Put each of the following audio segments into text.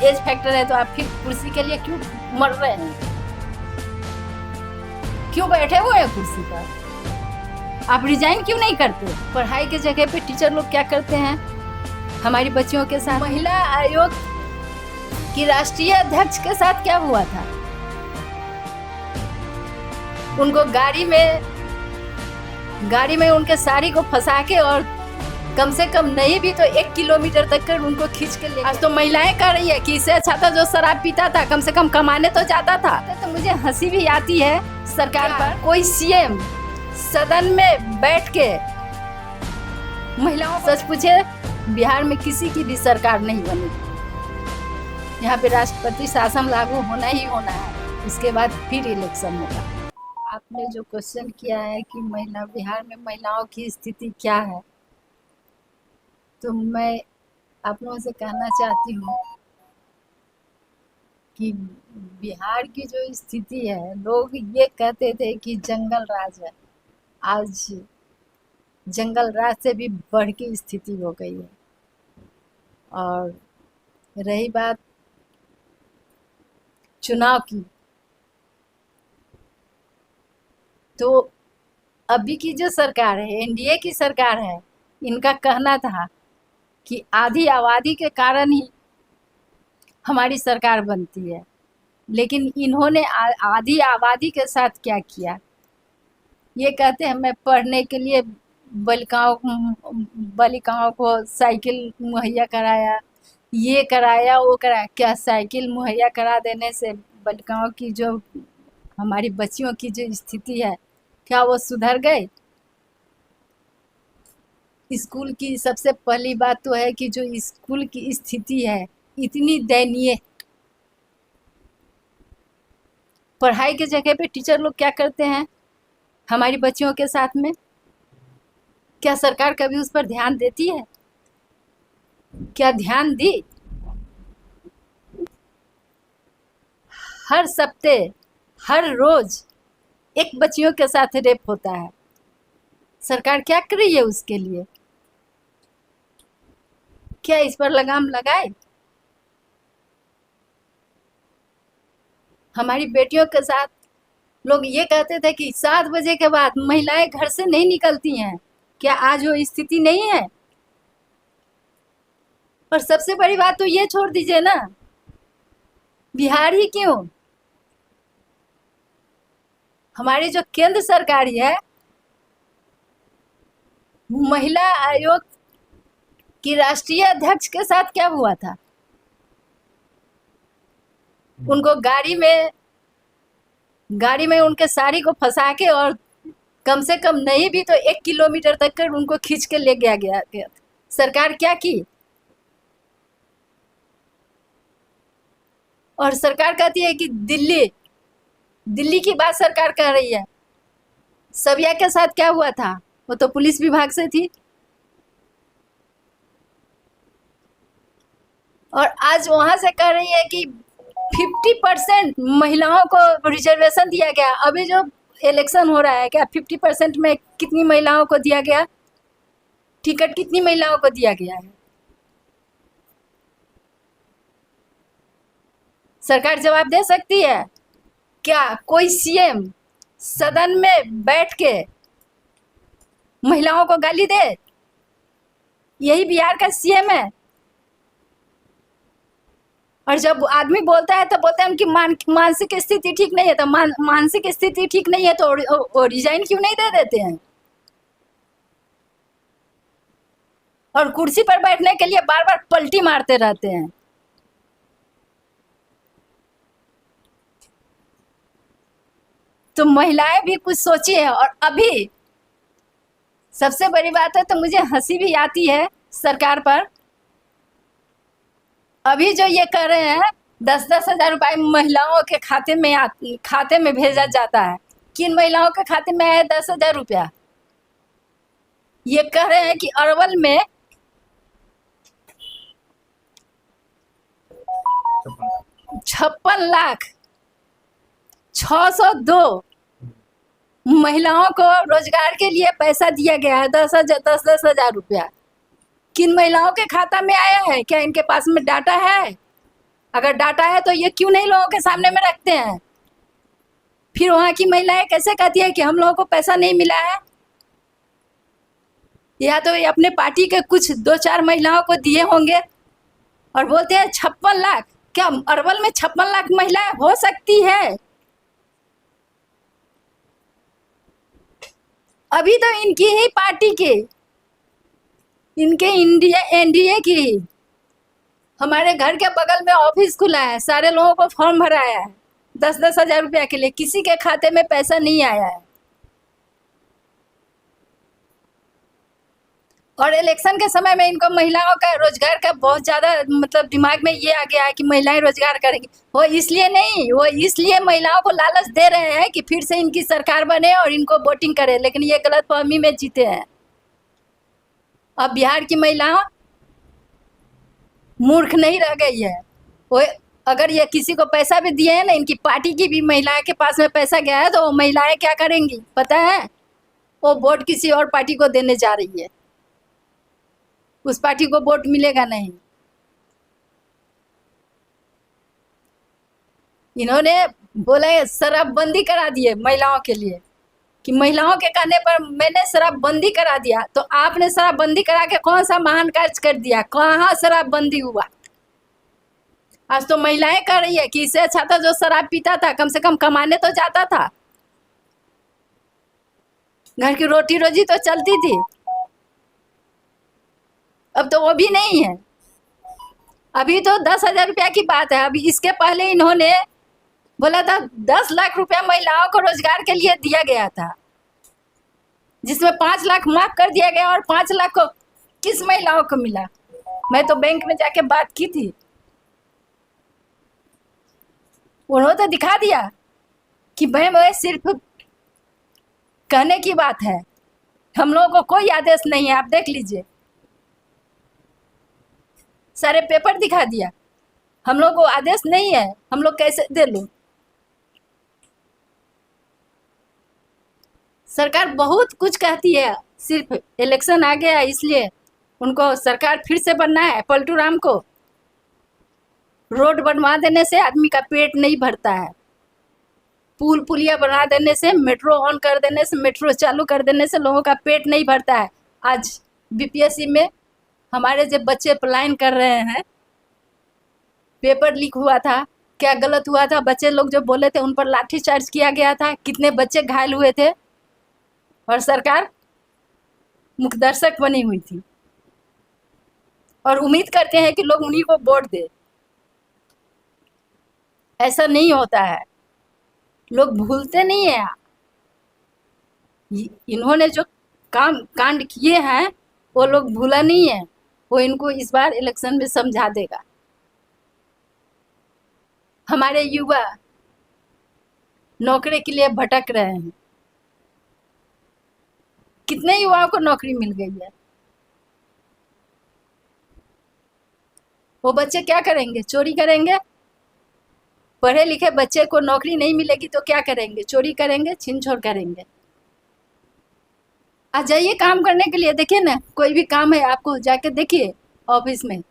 Age factor है तो आप फिर कुर्सी के लिए क्यों मर रहे हैं, क्यों बैठे हुए हैं कुर्सी पर? आप रिजाइन क्यों नहीं करते? पढ़ाई के जगह पे टीचर लोग क्या करते हैं हमारी बच्चियों के साथ? महिला आयोग की राष्ट्रीय अध्यक्ष के साथ क्या हुआ था? उनको गाड़ी में उनके साड़ी को फंसा के और कम से कम नहीं भी तो 1 किलोमीटर तक कर उनको खींच के ले। आज तो महिलाएं कह रही है कि इससे अच्छा था जो शराब पीता था, कम से कम कमाने तो जाता था। तो मुझे हंसी भी आती है सरकार पर। कोई सीएम सदन में बैठ के महिलाओं, सच पूछे बिहार में किसी की भी सरकार नहीं बनी। यहाँ पे राष्ट्रपति शासन लागू होना ही होना है, उसके बाद फिर इलेक्शन होगा। आपने जो क्वेश्चन किया है कि बिहार में महिलाओं की स्थिति क्या है, तो मैं आप लोगों से कहना चाहती हूँ कि बिहार की जो स्थिति है, लोग ये कहते थे कि जंगल राज है, आज जंगल राज से भी बढ़ की स्थिति हो गई है। और रही बात चुनाव की, तो अभी की जो सरकार है, एनडीए की सरकार है, इनका कहना था कि आधी आबादी के कारण ही हमारी सरकार बनती है, लेकिन इन्होंने आधी आबादी के साथ क्या किया? ये कहते हैं मैं पढ़ने के लिए बालिकाओं को साइकिल मुहैया कराया, ये कराया वो कराया। क्या साइकिल मुहैया करा देने से बालिकाओं की जो हमारी बच्चियों की जो स्थिति है, क्या वो सुधर गए? स्कूल की सबसे पहली बात तो है कि जो स्कूल की स्थिति है इतनी दयनीय। पढ़ाई के जगह पे टीचर लोग क्या करते हैं हमारी बच्चियों के साथ में? क्या सरकार कभी उस पर ध्यान देती है? क्या ध्यान दी? हर सप्ते हर रोज एक बच्चियों के साथ रेप होता है। सरकार क्या कर रही है उसके लिए? क्या इस पर लगाम लगाए? हमारी बेटियों के साथ लोग ये कहते थे कि 7 बजे के बाद महिलाएं घर से नहीं निकलती हैं। क्या आज वो स्थिति नहीं है? और सबसे बड़ी बात तो ये छोड़ दीजिए ना, बिहार ही क्यों, हमारी जो केंद्र सरकारी है, महिला आयोग की राष्ट्रीय अध्यक्ष के साथ क्या हुआ था? उनको गाड़ी में उनके साड़ी को फंसा के और कम से कम नहीं भी तो 1 किलोमीटर तक कर उनको खींच के ले गया। सरकार क्या की? और सरकार कहती है कि दिल्ली की बात सरकार कह रही है। सबिया के साथ क्या हुआ था? वो तो पुलिस विभाग से थी। और आज वहां से कह रही है कि 50% महिलाओं को रिजर्वेशन दिया गया। अभी जो इलेक्शन हो रहा है, क्या 50% में कितनी महिलाओं को दिया गया? टिकट कितनी महिलाओं को दिया गया है? सरकार जवाब दे सकती है? क्या कोई सीएम सदन में बैठ के महिलाओं को गाली दे? यही बिहार का सीएम है। और जब आदमी बोलता है तो बोलते हैं उनकी मानसिक स्थिति ठीक नहीं है। तो मानसिक स्थिति ठीक नहीं है तो रिजाइन क्यों नहीं दे देते हैं? और कुर्सी पर बैठने के लिए बार बार पलटी मारते रहते हैं। तो महिलाएं भी कुछ सोचिए। और अभी सबसे बड़ी बात है तो मुझे हंसी भी आती है सरकार पर। अभी जो ये कर रहे हैं 10-10 हजार रुपए महिलाओं के खाते में भेजा जाता है। किन महिलाओं के खाते में आया 10,000 रुपया? ये कह रहे हैं कि अरवल में 56,602 महिलाओं को रोजगार के लिए पैसा दिया गया है। 10,000 रुपया किन महिलाओं के खाता में आया है? क्या इनके पास में डाटा है? अगर डाटा है तो ये क्यों नहीं लोगों के सामने में रखते हैं? फिर वहाँ की महिलाएं कैसे कहती है कि हम लोगों को पैसा नहीं मिला है? या तो ये अपने पार्टी के कुछ 2-4 महिलाओं को दिए होंगे और बोलते हैं 56 लाख। क्या अरवल में 56 लाख महिलाएं हो सकती है? अभी तो इनकी ही पार्टी के, इनके इंडिया एनडीए की हमारे घर के बगल में ऑफिस खुला है, सारे लोगों को फॉर्म भराया है 10-10 हजार रुपया के लिए, किसी के खाते में पैसा नहीं आया है। और इलेक्शन के समय में इनको महिलाओं का रोजगार का बहुत ज़्यादा मतलब दिमाग में ये आ गया है कि महिलाएं रोजगार करेंगी। वो इसलिए नहीं, वो इसलिए महिलाओं को लालच दे रहे हैं कि फिर से इनकी सरकार बने और इनको वोटिंग करे, लेकिन ये गलतफहमी में जीते हैं। अब बिहार की महिलाओं मूर्ख नहीं रह गई है। वो अगर ये किसी को पैसा भी दिए हैं ना, इनकी पार्टी की भी महिलाएं के पास में पैसा गया है, तो वो महिलाएं क्या करेंगी पता है? वो वोट किसी और पार्टी को देने जा रही है, उस पार्टी को वोट मिलेगा नहीं। इन्होंने बोला शराबबंदी करा दिए महिलाओं के लिए, कि महिलाओं के कहने पर मैंने शराबबंदी करा दिया। तो आपने शराबबंदी करा के कौन सा महान कार्य कर दिया? कहाँ शराबबंदी हुआ? आज तो महिलाएं कह रही है कि इससे अच्छा था जो शराब पीता था, कम से कम कमाने तो जाता था, घर की रोटी रोजी तो चलती थी। अब तो वो भी नहीं है। अभी तो 10,000 रुपया की बात है। अभी इसके पहले इन्होंने बोला था 10 लाख रुपया महिलाओं को रोजगार के लिए दिया गया था, जिसमें 5 लाख माफ कर दिया गया। और 5 लाख को किस महिलाओं को मिला? मैं तो बैंक में जाके बात की थी, उन्होंने तो दिखा दिया कि मैं सिर्फ कहने की बात है, हम लोगों को कोई आदेश नहीं है, आप देख लीजिए। सारे पेपर दिखा दिया, हम लोग को आदेश नहीं है, हम लोग कैसे दे लो? सरकार बहुत कुछ कहती है, सिर्फ इलेक्शन आ गया इसलिए उनको सरकार फिर से बनना है। पलटू राम को रोड बनवा देने से आदमी का पेट नहीं भरता है, पुल पुलिया बना देने से, मेट्रो ऑन कर देने से, मेट्रो चालू कर देने से लोगों का पेट नहीं भरता है। आज बीपीएससी में हमारे जो बच्चे पलायन कर रहे हैं, पेपर लीक हुआ था, क्या गलत हुआ था? बच्चे लोग जो बोले थे उन पर लाठीचार्ज किया गया था, कितने बच्चे घायल हुए थे, और सरकार मुखदर्शक बनी हुई थी। और उम्मीद करते हैं कि लोग उन्हीं को वोट दे। ऐसा नहीं होता है, लोग भूलते नहीं है। इन्होंने जो कांड किए हैं वो लोग भूला नहीं है, वो इनको इस बार इलेक्शन में समझा देगा। हमारे युवा नौकरी के लिए भटक रहे हैं, कितने युवाओं को नौकरी मिल गई है। वो बच्चे क्या करेंगे? चोरी करेंगे। पढ़े लिखे बच्चे को नौकरी नहीं मिलेगी तो क्या करेंगे? चोरी करेंगे, छीन छोड़ करेंगे। आ जाइए काम करने के लिए, देखिए ना, कोई भी काम है आपको जाके देखिए ऑफिस में,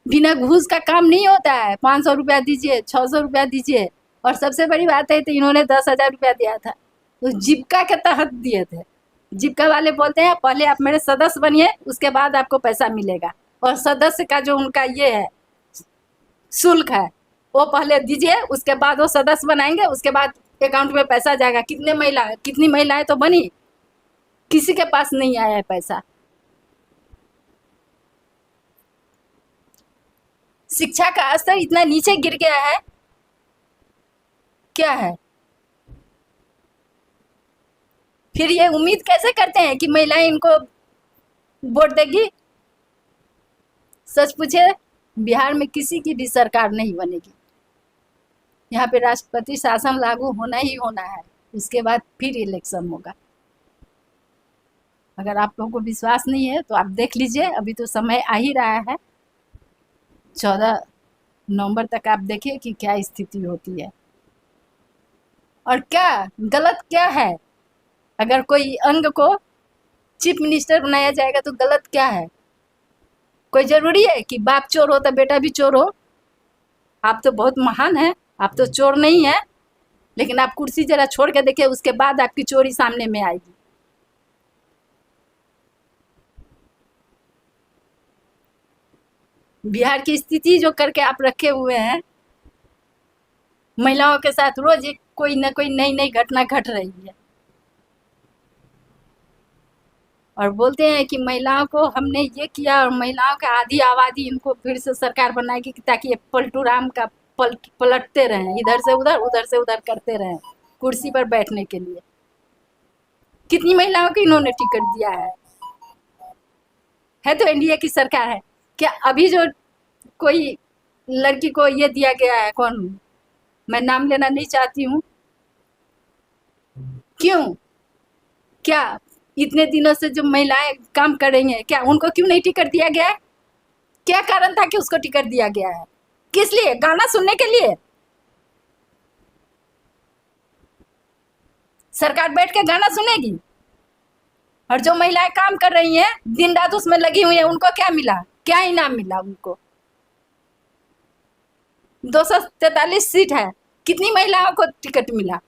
बिना घूस का काम नहीं होता है। 500 रुपया दीजिए, 600 रुपया दीजिए। और सबसे बड़ी बात है तो इन्होंने 10,000 रुपया दिया था, तो जीविका के तहत दिए थे। जीविका वाले बोलते हैं पहले आप मेरे सदस्य बनिए, उसके बाद आपको पैसा मिलेगा। और सदस्य का जो उनका ये है शुल्क है, वो पहले दीजिए, उसके बाद वो सदस्य बनाएंगे, उसके बाद अकाउंट में पैसा जाएगा। कितनी महिलाएं तो बनी, किसी के पास नहीं आया है पैसा। शिक्षा का स्तर इतना नीचे गिर गया है, क्या है? फिर ये उम्मीद कैसे करते हैं कि महिलाएं इनको वोट देगी? सच पूछे, बिहार में किसी की भी सरकार नहीं बनेगी। यहाँ पे राष्ट्रपति शासन लागू होना ही होना है, उसके बाद फिर इलेक्शन होगा। अगर आप लोगों को विश्वास नहीं है तो आप देख लीजिए, अभी तो समय आ ही रहा है। 14 नवंबर तक आप देखिए कि क्या स्थिति होती है और क्या गलत क्या है। अगर कोई अंग को चीफ मिनिस्टर बनाया जाएगा तो गलत क्या है? कोई जरूरी है कि बाप चोर हो तो बेटा भी चोर हो? आप तो बहुत महान हैं, आप तो चोर नहीं हैं, लेकिन आप कुर्सी जरा छोड़ के देखिए, उसके बाद आपकी चोरी सामने में आएगी। बिहार की स्थिति जो करके आप रखे हुए हैं, महिलाओं के साथ रोज एक कोई ना कोई नई नई घटना घट रही है, और बोलते हैं कि महिलाओं को हमने ये किया, और महिलाओं का आधी आबादी इनको फिर से सरकार बनाएगी ताकि ये पलटू राम का पलटते रहें, इधर से उधर करते रहें कुर्सी पर बैठने के लिए। कितनी महिलाओं को इन्होंने टिकट दिया है तो एनडीए की सरकार है। क्या अभी जो कोई लड़की को ये दिया गया है, कौन, मैं नाम लेना नहीं चाहती हूँ, क्यों, क्या इतने दिनों से जो महिलाएं काम कर रही हैं, क्या उनको क्यों नहीं टिकट दिया गया है? क्या कारण था कि उसको टिकट दिया गया है? किस लिए? गाना सुनने के लिए? सरकार बैठ के गाना सुनेगी? और जो महिलाएं काम कर रही हैं, दिन रात उसमें लगी हुई हैं, उनको क्या मिला, क्या इनाम मिला उनको? 243 सीट है, कितनी महिलाओं को टिकट मिला?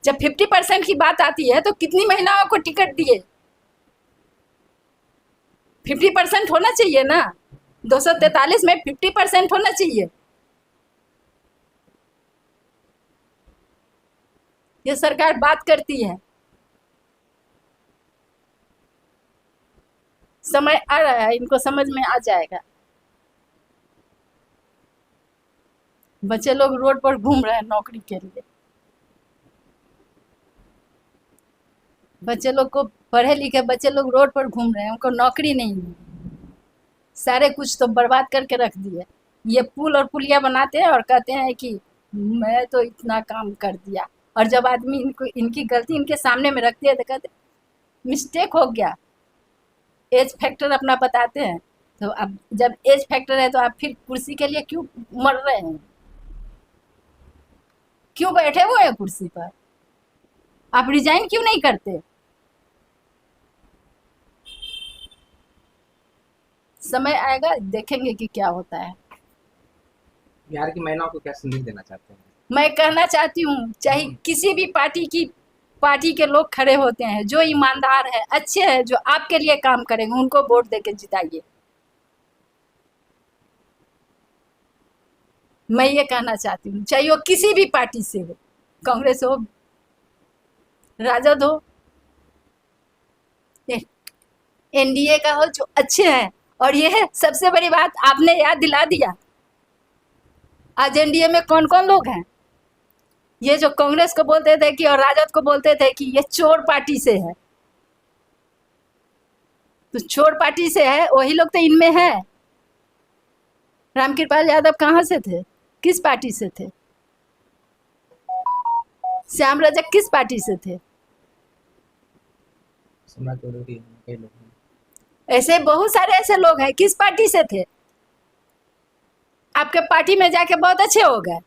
जब 50% की बात आती है तो कितनी महिलाओं को टिकट दिए? 50% होना चाहिए ना, 243 में 50% होना चाहिए। ये सरकार बात करती है, समय आ रहा है, इनको समझ में आ जाएगा। बच्चे लोग रोड पर घूम रहे हैं नौकरी के लिए, बच्चे लोग को, पढ़े लिखे बच्चे लोग रोड पर घूम रहे हैं, उनको नौकरी नहीं है, सारे कुछ तो बर्बाद करके रख दिए। ये पुल और पुलिया बनाते हैं और कहते हैं कि मैं तो इतना काम कर दिया, और जब आदमी इनको, इनकी गलती इनके सामने में रखती है तो कहते मिस्टेक हो गया, एज फैक्टर अपना बताते हैं। तो अब जब एज फैक्टर है तो आप फिर कुर्सी के लिए क्यों मर रहे हैं, क्यों बैठे हुए हैं कुर्सी पर? आप रिजाइन क्यों नहीं करते? समय आएगा, देखेंगे कि क्या होता है। बिहार की महिलाओं को क्या संदेश देना चाहते हैं? मैं कहना चाहती हूँ, चाहे किसी भी पार्टी के लोग खड़े होते हैं, जो ईमानदार है, अच्छे हैं, जो आपके लिए काम करेंगे, उनको वोट देके जिताइए। मैं ये कहना चाहती हूँ, चाहे वो किसी भी पार्टी से हो, कांग्रेस हो, राजद हो, एनडीए का हो, जो अच्छे हैं। और ये है सबसे बड़ी बात, आपने याद दिला दिया, आज एनडीए में कौन कौन लोग हैं। ये जो कांग्रेस को बोलते थे कि, और राजद को बोलते थे कि ये चोर पार्टी से है, तो चोर पार्टी से है, वही लोग तो इनमें है। रामकृपाल यादव कहाँ से थे, किस पार्टी से थे? श्याम रजक किस पार्टी से थे? सम्राट चौधरी, कई लोग हैं। ऐसे बहुत सारे ऐसे लोग हैं, किस पार्टी से थे? आपके पार्टी में जाके बहुत अच्छे हो गए,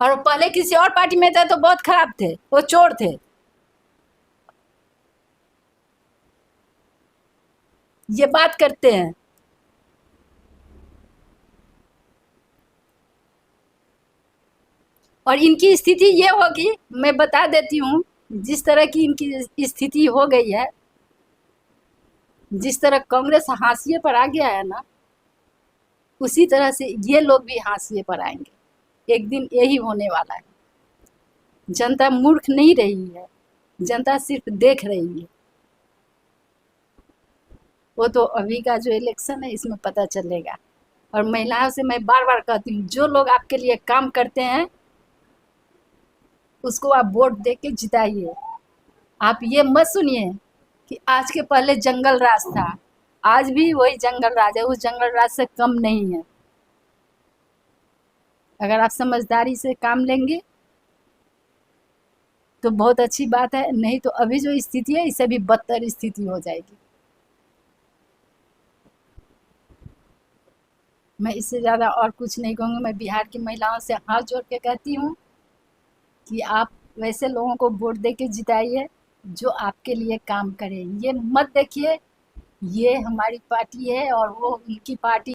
और पहले किसी और पार्टी में थे तो बहुत खराब थे, वो चोर थे। ये बात करते हैं। और इनकी स्थिति ये होगी, मैं बता देती हूँ, जिस तरह की इनकी स्थिति हो गई है, जिस तरह कांग्रेस हाशिए पर आ गया है ना, उसी तरह से ये लोग भी हाशिए पर आएंगे। एक दिन यही होने वाला है। जनता मूर्ख नहीं रही है, जनता सिर्फ देख रही है। वो तो अभी का जो इलेक्शन है इसमें पता चलेगा। और महिलाओं से मैं बार बार कहती हूँ, जो लोग आपके लिए काम करते हैं उसको आप वोट दे के जिताइए। आप ये मत सुनिए कि आज के पहले जंगल राज था, आज भी वही जंगल राज है, उस जंगल राज से कम नहीं है। अगर आप समझदारी से काम लेंगे तो बहुत अच्छी बात है, नहीं तो अभी जो स्थिति है इससे भी बदतर स्थिति हो जाएगी। मैं इससे ज़्यादा और कुछ नहीं कहूँगी। मैं बिहार की महिलाओं से हाथ जोड़ के कहती हूँ कि आप वैसे लोगों को वोट दे के जिताइए जो आपके लिए काम करें। ये मत देखिए ये हमारी पार्टी है और वो उनकी पार्टी